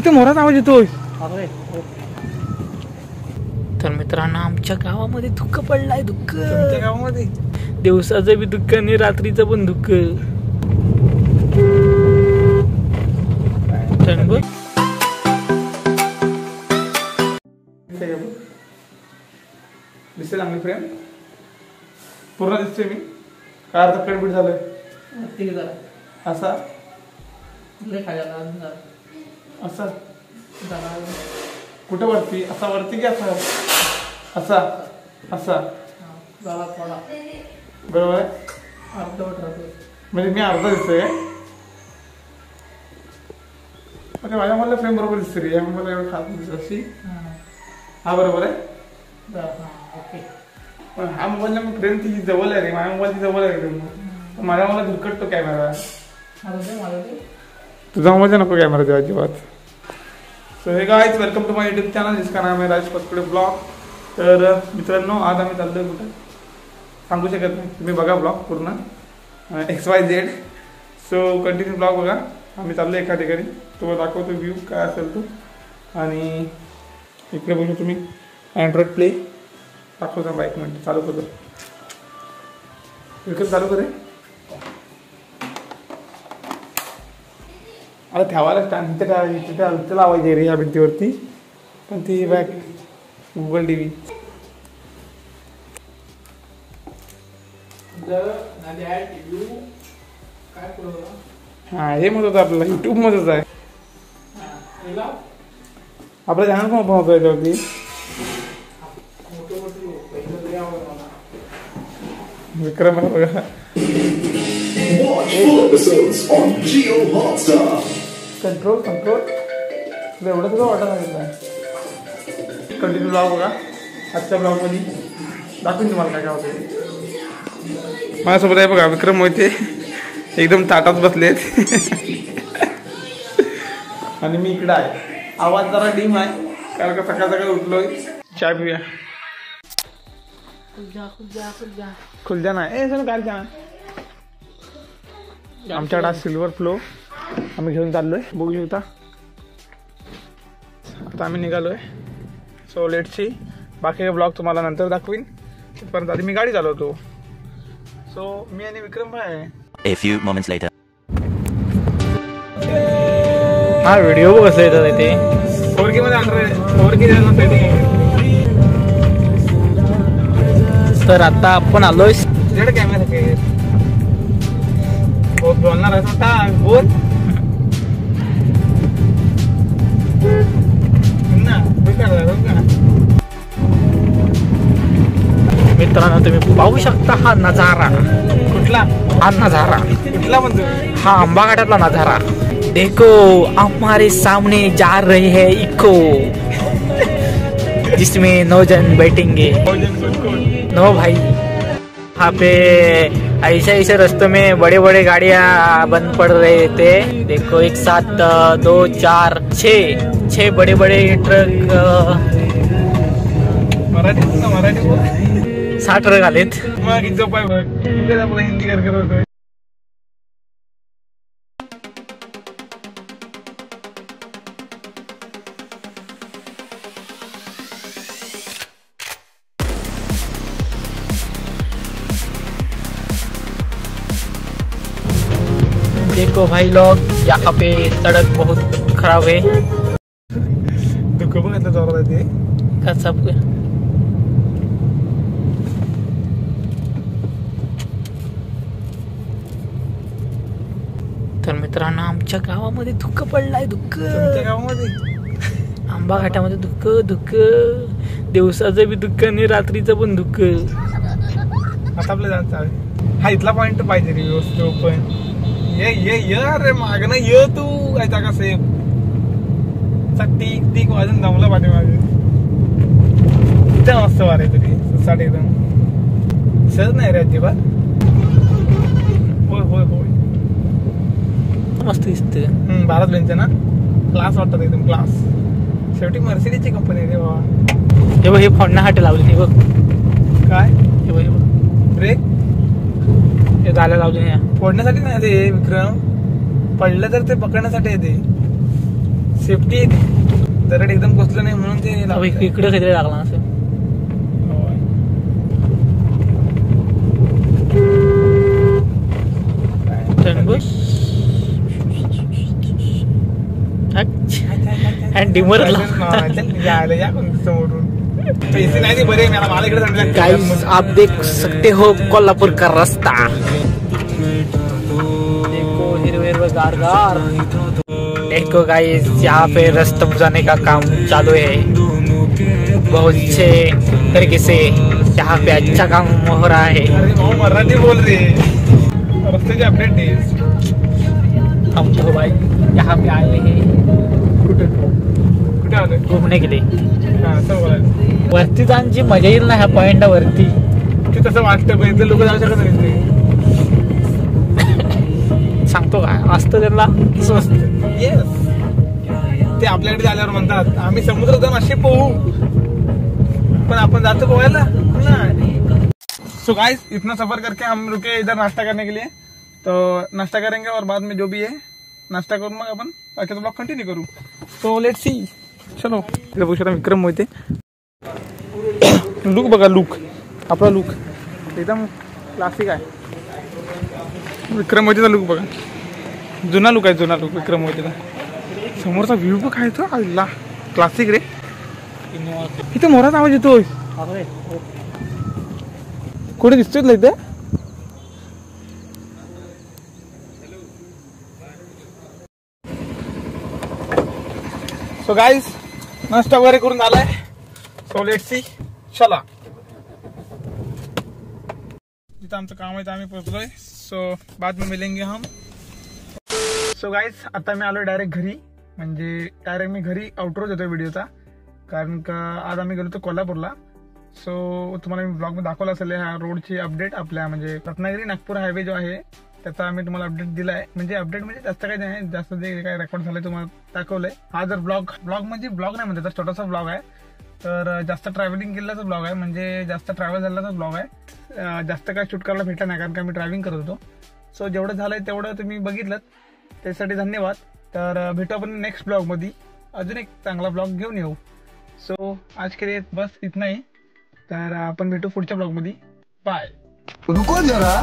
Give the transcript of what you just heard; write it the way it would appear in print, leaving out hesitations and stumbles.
इथे मोराचा आवाज येतोय. तर मित्रांनो आमच्या गावामध्ये दुःख पडलाय. दुःख तुमच्या गावामध्ये दिवसाचं बी दुःख आणि रात्रीचं पण दुःख. दिसते चांगली फ्रेम पूर्ण दिसते मी काय अर्धा फ्रेम बीट झालंय असा असा कुठे वरती असा वरती की असा असा असा बरोबर आहे. म्हणजे मी अर्धा दिसतोय म्हणजे माझ्या मला फ्रेम बरोबर दिसते रे. मला एवढं खात दिसत अशी. हा बरोबर आहे. पण हा मोबाईल मग फ्रेम ती जवळ आहे रे. माझ्या मोबाईल ती जवळ आहे रे. माझ्या मला धुरकटतो कॅमेरा. तुझा मोबाईल नको कॅमेरा देवा अजिबात. So hey guys welcome to my YouTube channel जिसका नाम आहे राज पतकुडे ब्लॉग. तर मित्रांनो आज आम्ही चाललोय कुठं सांगू शकत नाही. तुम्ही बघा ब्लॉग पूर्ण XYZ. सो कंटिन्यू ब्लॉग बघा. आम्ही चाललो एका ठिकाणी. तुम्हाला दाखवतो व्ह्यू काय असेल तो. आणि इकडे बघू तुम्ही अँड्रॉइड प्ले दाखवता बाईक म्हणजे चालू करतो. विकत चालू करे आता ठेवायला स्टँड तिथे लावायची रे या भिंतीवरती. पण ती बॅग गुगल TV हा हे मत होतं आपल्याला युट्यूब मध्येच आहे. आपलं चॅनल पण ओपन होतं याच्यावरती. विक्रम आहे बघा. कंट्रोल तुला एवढं तुला वाटत नाही. कंटिन्यू ब्लॉग बघा. आजच्या ब्लॉगमध्ये दाखवून तुम्हाला काय काय होतं. माझ्यासोबत आहे बघा विक्रम मोहिते. एकदम ताटात बसलेत आणि मी इकडं आहे. आवाज जरा डीम आहे कारण का सकाळ सकाळी उठलोय. चाय पिऊया. खुलजा नाही ए सर काय छान. आमच्याकडे आज सिल्वर फ्लो आम्ही घेऊन चाललोय. बघू शकता आता आम्ही निघालोय. सो लेट सी बाकी ब्लॉग तुम्हाला नंतर दाखवीन. तिथपर्यंत आधी मी गाडी चालवतो. सो मी आणि विक्रम भाई आहे. A few moments later. हा व्हिडिओ कसं येतात ते 4K मध्ये आणणार. 4K तर आता आपण आलोय तुझ्याकडे कॅमेरा काय बोलणार आहे आता बोल मित्रांनो तुम्ही पाहू शकता हा नजारा. कुठला हा नजारा कुठला म्हणतो हा आंबा घाटातला नजारा. देखो हमारे सामने जा रहे हैं इको जिसमें 9 जन बैठेंगे. नो भाई यहाँ पे ऐसे रास्तों में बड़े बड़े गाड़ियाँ बंद पड़ रहे थे. देखो एक साथ 2 4 6 बड़े बड़े ट्रक. मराठी 60 ट्रक आलेत. हिंदी कर. देखो भाई लोग यहाँ पे सड़क बहुत खराब है. दुःख बघितलं जोरात ते का सब तर मित्रांनो आमच्या गावामध्ये दुःख पडलाय. दुःख तुमच्या गावामध्ये आंबा घाटामध्ये दुःख दिवसाचं बी दुःख आणि रात्रीचं पण दुःख. आता आपलं जायचं हा इथला पॉइंट पाहिजे रे व्यवस्थित ओपन. ये अरे मागणं ये तू काय जागा सेफ टीक टीक वाजून जमलं पाठी मागे. मस्त वारे तरी सुसाट एकदम सहज नाही रे अजिबात. होय मस्त दिसते. भारत बेंच ना क्लास वाटतात एकदम क्लास. शेवटी मर्सिडीजची कंपनी रे बाबा. हे बघ हे फोडण्यासाठी लावली नाही बघ. काय हे बघ ब्रेक हे गाड्या लावली फोडण्यासाठी नाही ते विक्रम. पडलं तर ते पकडण्यासाठी आहे ते. सेफ्टी दरड एकदम बसलं नाही म्हणून ते इकडे काहीतरी लागला असं. डिमर समोरून पैसे नाही बरे मला इकडे. गाइस आप देख सकते हो कोल्हापुर का रास्ता. देखो हिरवेगार गार. देखो गाइस यहाँ पे रास्ता बुझाने का काम चालू है. बहुत अच्छे तरीके से यहाँ पे अच्छा काम हो रहा है. मराठी बोल रहे रास्ते की अपडेट नहीं. हम तो भाई यहाँ पे आए हैं घूमने के लिए. वरती जाण्याची मजा येईल ना ह्या पॉइंट वरती. तसं वाटतं पण इथे लोक जाऊ शकत नाही. सांगतो काय असतं त्यांना स्वस्त. येस ते आपल्याकडे आल्यावर म्हणतात आम्ही समुद्रात जाऊन असे पोहू पण आपण जातो पोहायला. सो गाइस इतना सफर करके हम रुके इधर नाश्ता करने के लिए. तो नाश्ता करेंगे और बाद में जो भी है नाश्ता करून मग आपण बाकी ब्लॉग कंटिन्यू करू. So let's see. चलो इकडे बघू शकता विक्रम मोहिते. लुक बघा लुक आपला लुक एकदम क्लासिक आहे. विक्रम मोहितेचा लुक बघा जुना लुक आहे. जुना लुक विक्रम मोहितेचा. समोरचा व्ह्यू बघ आहे तो आला क्लासिक रे. इथे मोराचा आवाज येतोय कुठे दिसतोय ना इथे. सो गाइस नाश्ता वगैरे करून झालाय. So let's see. चला जिथं आमचं काम आहे आम्ही पोहोचलोय. सो बाद में मिलेंगे हम. सो गाइस आता मी आलोय डायरेक्ट घरी. म्हणजे डायरेक्ट मी घरी आउटरो देतोय व्हिडिओचा. कारण का आज आम्ही गेलो होतो कोल्हापूरला. सो तुम्हाला मी ब्लॉग मध्ये दाखवलं असेल ह्या रोडची अपडेट. आपल्या म्हणजे रत्नागिरी नागपूर हायवे जो आहे त्याचा आम्ही तुम्हाला अपडेट दिलाय. म्हणजे अपडेट म्हणजे जास्त काही नाही. जास्त जे काही रेकॉर्ड झालंय तुम्हाला दाखवलंय. हा जर ब्लॉग म्हणजे ब्लॉग नाही म्हणते तर छोटासा ब्लॉग आहे. तर जास्त ट्रॅव्हलिंग केल्याचा ब्लॉग आहे. म्हणजे जास्त ट्रॅव्हल झाल्याचा ब्लॉग आहे. जास्त काय शूट करायला भेटलं नाही कारण का मी ट्रॅव्हलिंग करत होतो. सो जेवढं झालंय तेवढं तुम्ही बघितलं त्यासाठी धन्यवाद. तर भेटू आपण नेक्स्ट ब्लॉग मध्ये अजून एक चांगला ब्लॉग घेऊन येऊ. सो आज के लिए बस इतना ही. तर आपण भेटू पुढच्या ब्लॉग मध्ये. बाय. रुको जरा